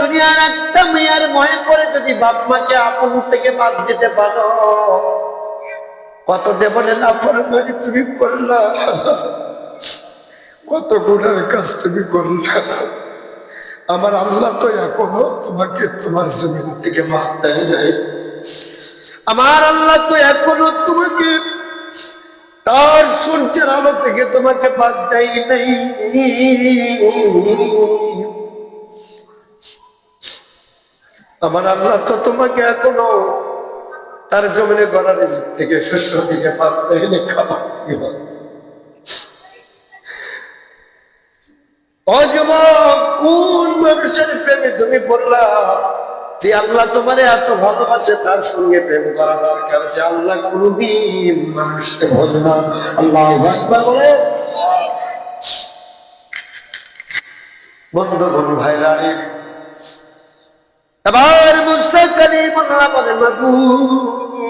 দুনিয়ার একটা মেয়ের ভয়ে পড়ে যদি বাপ মাকে আপন থেকে বাদ দিতে পারো, কত জীবনে নাফরমানি তুমি করলা, কত গুনার কাজ তুমি করলা। আমার আল্লাহ তো এখনো তোমাকে তোমার জমিন থেকে বাদ দেয় নাই। আমার আল্লাহ তো এখনো তোমাকে তার সূর্যের আলো থেকে তোমাকে বাদ দেয় নাই। আমার আল্লাহ তো তোমাকে এখনো তার জমিনে গড়া রিজিক থেকে শস্য থেকে বাদ দেয়নি। খাবার কি হবে? ও যুবক, কোন মানুষের প্রেমে তুমি পড়লা? যে আল্লাহ তোমার এত ভালোবাসে তার সঙ্গে প্রেম করা দরকার। যে আল্লাহ কোনদিন মানুষকে ভোলে না। আল্লাহু আকবার বলে। বন্ধুগণ, ভাইরা রে, এবার মুসা কালিমুল্লাহ বলে, মাবুদ,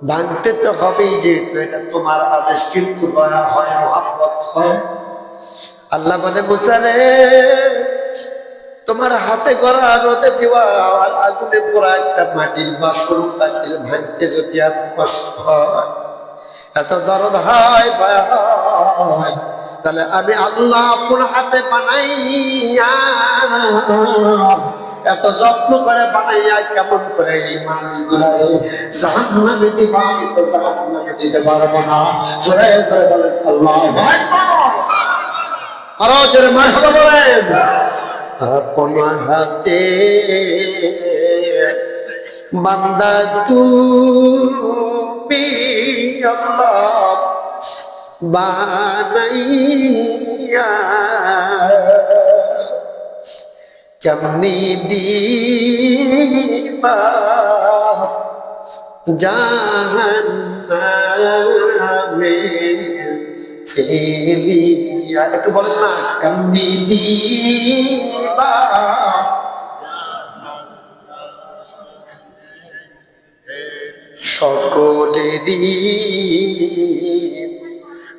ভাঙতে তো হবেই, যেহেতু এটা তোমার আদেশ, কিন্তু দয়া হয়, মহব্বত হয়। আল্লাহ বলে, মুসা রে, তোমার হাতে গড়া রোদে দেওয়া আর আগুনে পোড়া একটা মাটির বাসন পাখির ভাঙতে যদি এত কষ্ট হয়, এত দরদ হয়, দয়া হয়, তাহলে আমি আল্লাহ আপন হাতে বানাইয়া, এত যত্ন করে বানাইয়া কেমন করে এই মানুষগুলা জাহান্নামে দিবা? আমি তো জাহান্নামে দিতে পারবো না। জোরে জোরে বলেন আল্লাহু আকবার। আরো জোরে মারহাবা বলেন। আপন হাতে বান্দা তুমি আল্লাহ বানাইয়া কেমনি দিবা জাহান্নামে ফেলিয়া? একটু বলেন না, কেমনি দিবা? সকলেরই